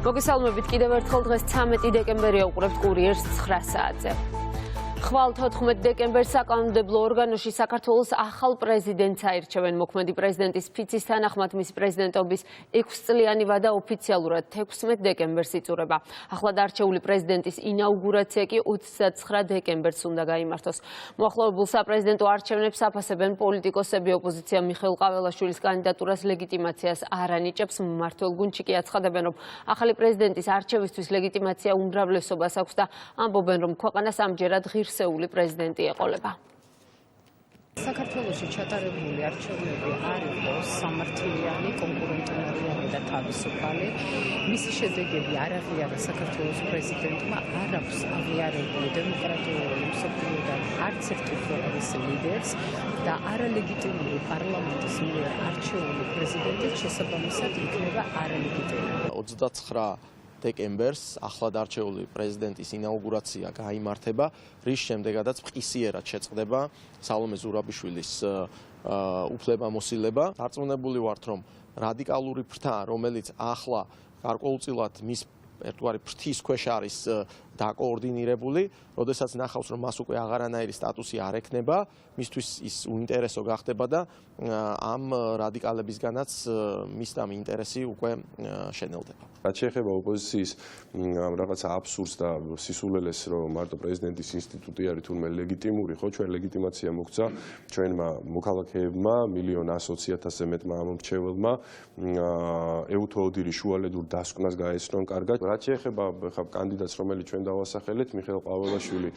მოგესალმებით კიდევ ერთხელ დღეს 13 დეკემბერია უყურებთ კურიერს 9 საათზე. ხვალ 14 დეკემბერს საკანონმდებლო ორგანოში საქართველოს ახალ პრეზიდენტს აირჩევენ. მოქმედი პრეზიდენტის ფიცის თანახმად მისი პრეზიდენტობის 6 წლიანი ვადა ოფიციალურად 16 დეკემბერს იწურება. ახლად არჩეული პრეზიდენტის ინაუგურაცია კი 29 დეკემბერს უნდა გაიმართოს. მოახლოებულ საპრეზიდენტო არჩევნებს აფასებენ პოლიტიკოსები. ოპოზიცია მიხეილ ყაველაშვილის კანდიდატურას ლეგიტიმაციას არ ანიჭებს. მმართველ გუნდში კი აცხადებენ, რომ ახალი პრეზიდენტის არჩევისთვის ლეგიტიმაცია უმრავლესობას აქვს და ამბობენ, რომ ქვეყანას ამჯერად ღირსეული პრეზიდენტი ეყოლება. საქართველოში ჩატარებული არჩევნები არ იყო სამართლიანი, კონკურენტუნარიანი და თავისუფალი. მისი შედეგები არ აღიარა საქართველოს პრეზიდენტმა, არ აქვს აღიარებული დემოკრატიული მსოფლიოდან არც ერთი ქვეყნის ლიდერს და არალეგიტიმური პარლამენტის მიერ არჩეული პრეზიდენტი შესაბამისად იქნება არალეგიტიმური. 29 დეკემბერს ახლად არჩეული პრეზიდენტის ინაუგურაცია გაიმართება, რის შემდეგაც მყისიერად შეწყდება სალომე ზურაბიშვილის უფლებამოსილება. დარწმუნებული ვართ, რომ რადიკალური ფრთა, რომელიც ახლა გარკვეულწილად მის ერთგვარი ფრთის ქვეშ არის დაკოორდინირებული, როდესაც ნახავს, რომ მას უკვე აღარანაირი სტატუსი არ ექნება, მისთვის ის უინტერესო გახდება და ამ რადიკალებისგანაც მის და ინტერესი უკვე შენელდება. რაც შეეხება ოპოზიციის რაღაცა აბსურდს და სისულელეს, რომ მარტო პრეზიდენტის ინსტიტუტი არის თურმე ლეგიტიმური, ხო, ჩვენ ლეგიტიმაცია მოგვცა ჩვენმა მოქალაქეებმა, 1,120,000-ზე მეტმა ამომრჩეველმა, ეუთო ოდირის შუალედურ დასკვნას გაეცნონ კარგად. რაც შეეხება კანდიდატს, რომელიც ჩვენ დავასახელეთ, მიხეილ ყაველაშვილი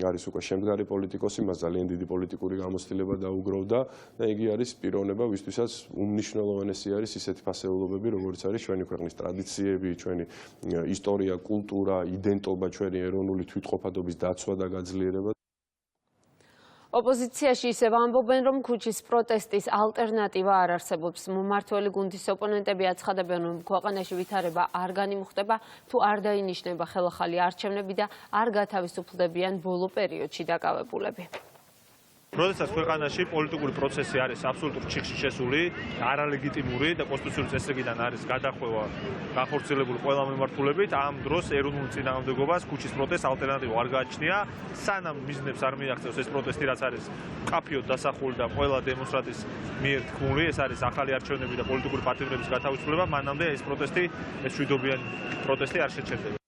არის უკვე შემდგარი პოლიტიკოსი, მას ძალიან დიდი პოლიტიკური გამოცდილება დაუგროვდა და იგი არის პიროვნება, ვისთვისაც უმნიშვნელოვანესი არის ისეთი ფასეულობები, როგორც არის ჩვენი ქვეყნის ტრადიციები, ჩვენი ისტორია, კულტურა, იდენტობა, ჩვენი ეროვნული თვითყოფადობის დაცვა და გაძლიერება. ოპოზიციაში ისევ ამბობენ, რომ ქუჩის პროტესტის ალტერნატივა არ არსებობს. მმართველი გუნდის ოპონენტები აცხადებენ, რომ ქვეყანაში ვითარება არ განიმუხტება, თუ არ დაინიშნება ხელახალი არჩევნები და არ გათავისუფლდებიან ბოლო პერიოდში დაკავებულები. როდესაც ქვეყანაში პოლიტიკური პროცესი არის აბსოლუტურ ჩიხში შესული, არალეგიტიმური და კონსტიტუციური წესრიგიდან არის გადახვევა გახორციელებული ყველა მიმართულებით, ამ დროს ეროვნულ წინააღმდეგობას ქუჩის პროტესტს ალტერნატივა არ გააჩნია. სანამ მიზნებს არ მიაღწევს ეს პროტესტი, რაც არის მკაფიოდ დასახული და ყველა დემონსტრანტის მიერ თქმული, ეს არის ახალი არჩევნები და პოლიტიკური პარტიების გათავისუფლება, მანამდე ეს პროტესტი, ეს მშვიდობიანი პროტესტი არ შეჩერდება.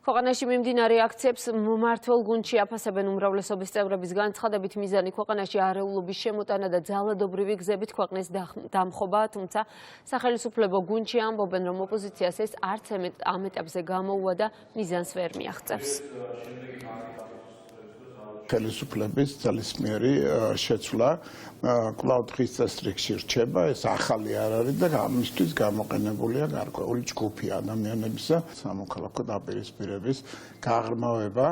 ქვეყანაში მიმდინარე აქციებს მმართველ გუნდში აფასებენ. უმრავლესობის წევრების განცხადებით, მიზანი ქვეყანაში არეულობის შემოტანა და ძალადობრივი გზებით ქვეყნის დამხობა, თუმცა სახელმწიფო გუნდში ამბობენ, რომ ოპოზიციას ეს არც ამ ეტაპზე გამოუვა და მიზანს ვერ მიაღწევს. ხელისუფლების ძალისმიერი შეცვლა კვლავ დღის წესრიგში რჩება, ეს ახალი არ არის და ამისთვის გამოყენებულია გარკვეული ჯგუფი ადამიანებისა, სამოქალაქო დაპირისპირების გაღრმავება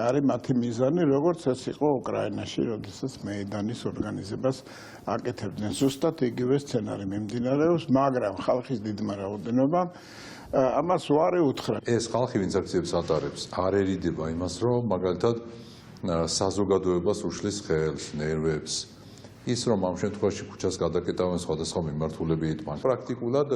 არის მათი მიზანი, როგორც ეს იყო უკრაინაში, როდესაც მეიდანის ორგანიზებას აკეთებდნენ. ზუსტად იგივე სცენარი მიმდინარეობს, მაგრამ ხალხის დიდმა რაოდენობამ ამას უარი უთხრა. ეს ხალხი, ვინც აქციებს ატარებს, არ ერიდება იმას, რომ მაგალითად საზოგადოებას უშლის ხელს, ნერვებს. ის რომ ამ შემთხვევაში ქუჩას გადაკეტავენ სხვადასხვა მიმართულები იტყვიან. პრაქტიკულად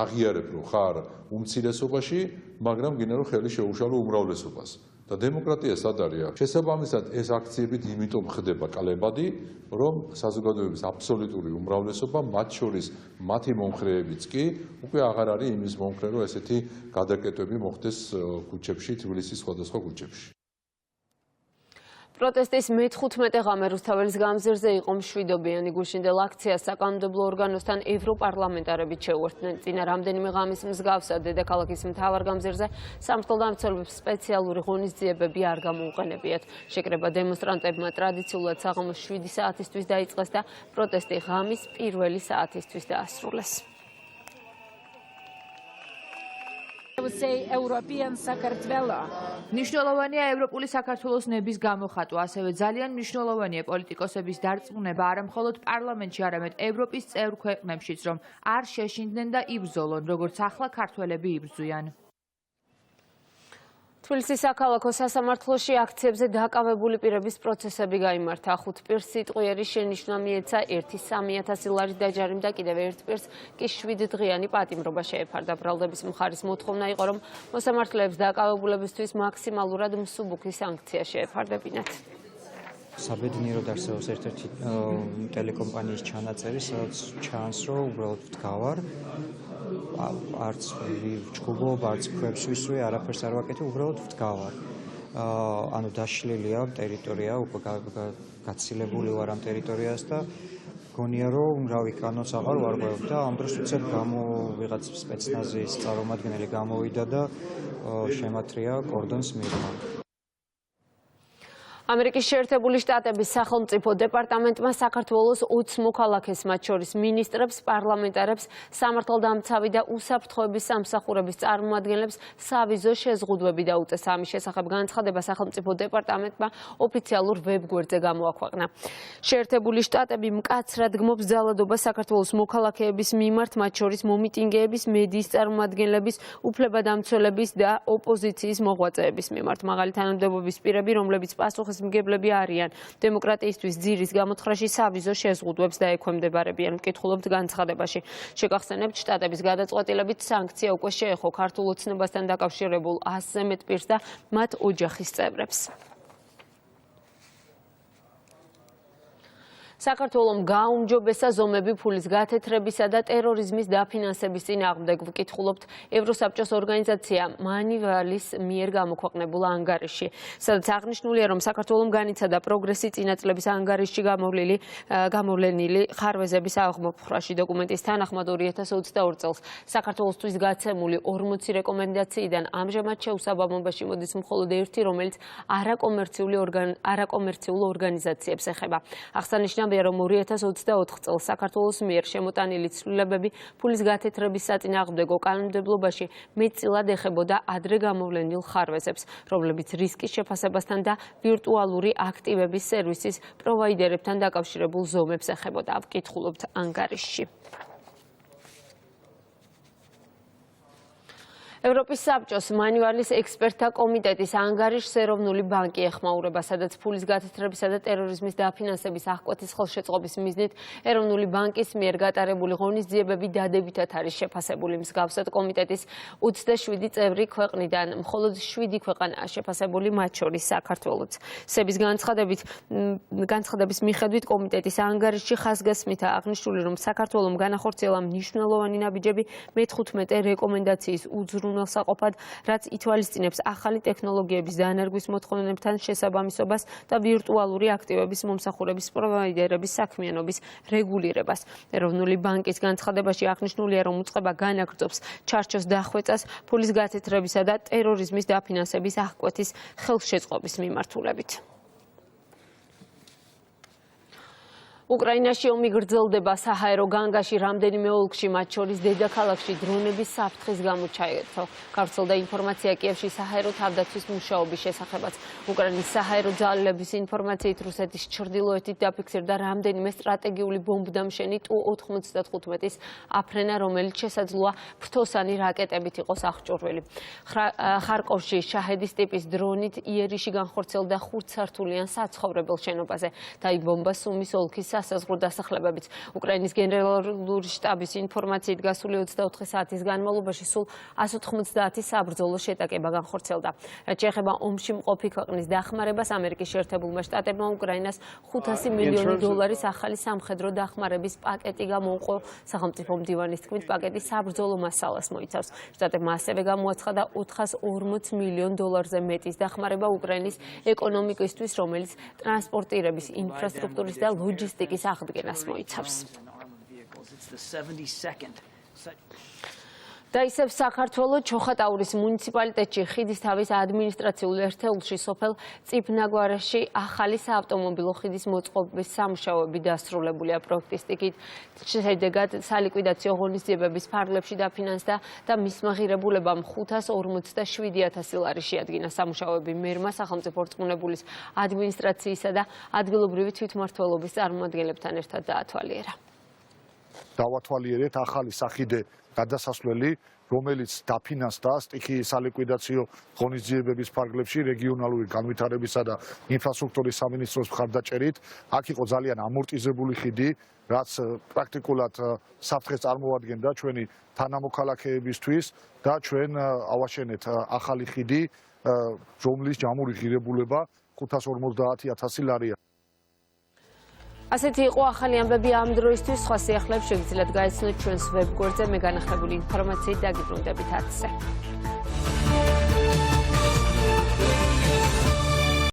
აღიარებ, რომ ხარ უმცირესობაში, მაგრამ გინდა რომ ხელი შეუშალო უმრავლესობას. და დემოკრატია სად არის? შესაბამისად ეს აქციები იმიტომ ხდება კლებადი, რომ საზოგადოების აბსოლუტური უმრავლესობა, მათ შორის მათი მომხრეებიც კი უკვე აღარ არის იმის მომხრე, რომ ესეთი გადაკეტვები მოხდეს ქუჩებში, თბილისის სხვადასხვა ქუჩებში. პროტესტის მე-15 ღამე რუსთაველის გამზირზე იყო მშვიდობიანი. გუშინდელ აქციას საკანონმდებლო ორგანოსთან ევროპარლამენტარებით შეუერთდნენ. წინა რამდენიმე ღამის მსგავსად დედაქალაქის მთავარ გამზირზე სამართალდამცველებს სპეციალური ღონისძიებები არ გამოუყენებიათ. შეკრება დემონსტრანტებმა ტრადიციულად საღამოს 7 საათისთვის დაიწყეს და პროტესტი ღამის პირველი საათისთვის დაასრულეს. მნიშვნელოვანია ევროპული საქართველოს ნების გამოხატვა, ასევე ძალიან მნიშვნელოვანია პოლიტიკოსების დარწმუნება არა მხოლოდ პარლამენტში, არამედ ევროპის წევრ ქვეყნებშიც, რომ არ შეშინდნენ და იბრძოლონ, როგორც ახლა ქართველები იბრძვიან. თბილისის საქალაქო სასამართლოში აქციებზე დაკავებული პირების პროცესები გაიმართა. 5 პირს სიტყვიერი შენიშვნა მიეცა 1.300.000 ლარის დაჯარიმ და კიდევ ერთ პირს კი 7 დღიანი პატიმრობა შეეფარდა. ბრალდების მხარის მოთხოვნა იყო, რომ მოსამართლეებს დაკავებულებისთვის მაქსიმალურად მსუბუქი სანქცია შეეფარდებინათ. საბედნიეროდ არსებობს ერთ-ერთი ტელეკომპანიის ჩანაწერი, სადაც ჩანს, რომ უბრალოდ ვდგავარ, არც ვჩქუბობ, არც ქვებს ვისვი, არაფერს არ ვაკეთებ, უბრალოდ ვდგავარ. ანუ დაშლილია ტერიტორია, უკვე გაცილებული ვარ ამ ტერიტორიას და გონია, რომ რავი, კანონს აღარ ვარღვევ და ამ დროს უცებ ვიღაც სპეცნაზის წარმომადგენელი გამოვიდა და შემათრია კორდონს მიღმა. ამერიკის შეერთებული შტატების სახელმწიფო დეპარტამენტმა საქართველოს 20 მოქალაქეს, მათ შორის მინისტრებს, პარლამენტარებს, სამართალდამცავი და უსაფრთხოების სამსახურების წარმომადგენლებს სავიზო შეზღუდვები დაუწეს. ამის შესახებ განცხადება სახელმწიფო დეპარტამენტმა ოფიციალურ ვებგვერდზე გამოაქვეყნა. შეერთებული შტატები მკაცრად გმობს ძალადობას საქართველოს მოქალაქეების მიმართ, მათ შორის მომიტინგეების, მედიის წარმომადგენლების, უფლებადამცველების და ოპოზიციის მოღვაწეების მიმართ. მაღალი თანამდებობის პირები, რომლებიც მგებლები არიან დემოკრატიისთვის ძირის გამოთხრაში სავიზო შეზღუდვებს დაექვემდებარებიან. მკითხულობთ განცხადებაში. შეგახსენებთ, შტატების გადაწყვეტილებით სანქცია უკვე შეეხო ქართულ ოცნებასთან დაკავშირებულ 100-ზე მეტ პირს და მათ ოჯახის წევრებს. საქართველომ გააუმჯობესა ზომები ფულის გათეთრებისა და ტერორიზმის დაფინანსების წინააღმდეგ. ვკითხულობთ ევროსაბჭოს ორგანიზაცია მანივალის მიერ გამოქვეყნებულ ანგარიშში, სადაც აღნიშნულია, რომ საქართველომ განიცადა პროგრესი წინაწლების ანგარიშში გამოვლენილი ხარვეზების აღმოფხვრაში. დოკუმენტის თანახმად 2022 წელს საქართველოსთვის გაცემული 40 რეკომენდაციიდან ამჟამად შეუსაბამობაში მოდის მხოლოდ ერთი, რომელიც არაკომერციულ ორგანიზაციებს ეხება. აღსანიშნავია, რომ 2024 წელს საქართველოს მიერ შემოტანილი ცვლილებები ფულის გათეთრების საწინააღმდეგო კანონმდებლობაში მეტწილად ეხებოდა ადრე გამოვლენილ ხარვეზებს, რომლებიც რისკის შეფასებასთან და ვირტუალური აქტივების სერვისის პროვაიდერებთან დაკავშირებულ ზომებს ეხებოდა. ვკითხულობთ ანგარიშში. ევროპის საბჭოს მანივალის ექსპერტთა კომიტეტის ანგარიშს ეროვნული ბანკი ეხმაურება, სადაც ფულის გათეთრებისა და ტერორიზმის დაფინანსების აღკვეთის ხელშეწყობის მიზნით ეროვნული ბანკის მიერ გატარებული ღონისძიებები დადებითად არის შეფასებული. მსგავსად კომიტეტის 27 წევრი ქვეყნიდან მხოლოდ 7 ქვეყანაა შეფასებული, მათ შორის საქართველოც. სების განცხადების მიხედვით კომიტეტის ანგარიშში ხაზგასმითაა აღნიშნული, რომ საქართველომ განახორციელა მნიშვნელოვანი ნაბიჯები მე-15 რეკომენდაციის უზრუნველსაყოფად, რაც ითვალისწინებს ახალი ტექნოლოგიების დანერგვის მოთხოვნებთან შესაბამისობას და ვირტუალური აქტივების მომსახურების პროვაიდერების საქმიანობის რეგულირებას. ეროვნული ბანკის განცხადებაში აღნიშნულია, რომ უწყება განაგრძობს ჩარჩოს დახვეწას ფულის გათეთრებისა და ტერორიზმის დაფინანსების აღკვეთის ხელშეწყობის მიმართულებით. უკრაინაში ომი გრძელდება. საჰაერო განგაში რამდენიმე ოლქში, მათ შორის დედაქალაქში დრონების საფრთხის გამო ჩაერთო. გავრცელდა ინფორმაცია კიევში საჰაერო თავდაცვის მუშაობის შესახებაც. უკრაინის საჰაერო ძალების ინფორმაციით რუსეთის ჩრდილოეთით დაფიქსირდა რამდენიმე სტრატეგიული ბომბდამშენი Tu-95-ის აფრენა, რომელიც შესაძლოა ფრთოსანი რაკეტებით იყოს აღჭურვილი. ხარკოვში შაჰედის ტიპის დრონით იერიში განხორციელდა 5 სართულიან საცხოვრებელ შენობაზე. დაიბომბა სუმის ოლქის სასაზღვრო დასახლებებიც. უკრაინის გენერალური შტაბის ინფორმაციით გასული 24 საათის განმავლობაში სულ 190 საბრძოლო შეტაკება განხორციელდა. რაც შეეხება ომში მყოფი ქვეყნის დახმარებას, ამერიკის შეერთებულმა შტატებმა უკრაინას 500 მილიონი დოლარის ახალი სამხედრო დახმარების პაკეტი გამოუყო. სახელმწიფო მდივანის თქმით, პაკეტი საბრძოლო მასალას მოიცავს. შტატებმა ასევე გამოაცხადა 440 მილიონ დოლარზე მეტის დახმარება უკრაინის ეკონომიკისთვის, რომელიც ტრანსპორტირების ინფრასტრუქტურის და ლოჯისტიკის აღდგენას მოიცავს. და ისევ საქართველოს ჩოხატაურის მუნიციპალიტეტში ხიდისთავის ადმინისტრაციულ ერთეულში სოფელ წიფნაგვარეში ახალი საავტომობილო ხიდის მოწყობის სამუშაოები დასრულებულია. პროექტის ტიკით შედეგად სალიკვიდაციო ღონისძიებების ფარგლებში დაფინანსდა და მისმა ღირებულებამ 547,000 ლარი შეადგინა. სამუშაოები მერმა სახელმწიფო რწმუნებულის ადმინისტრაციისა და ადგილობრივი თვითმმართველობის წარმომადგენლებთან ერთად დაათვალიერა. დავათვალიერეთ ახალი სახიდე გადასასვლელი რომელიც დაფინანსდა სტიქიის სალიკვიდაციო ღონისძიებების ფარგლებში რეგიონალური განვითარებისა და ინფრასტრუქტურის სამინისტროს მხარდაჭერით. აქ იყო ძალიან ამორტიზებული ხიდი, რაც პრაქტიკულად საფრთხეს წარმოადგენდა ჩვენი თანამოქალაქეებისთვის და ჩვენ ავაშენეთ ახალი ხიდი, რომლის ჯამური ღირებულება 550,000 ლარია. ასეთი იყო ახალი ამბები ამ დროისთვის. სხვა სიახლეებს შეგიძლიათ გაიცნოთ ჩვენს ვებგვერდზე. მე განახლებული ინფორმაციით დაგიბრუნდებით 10-ზე.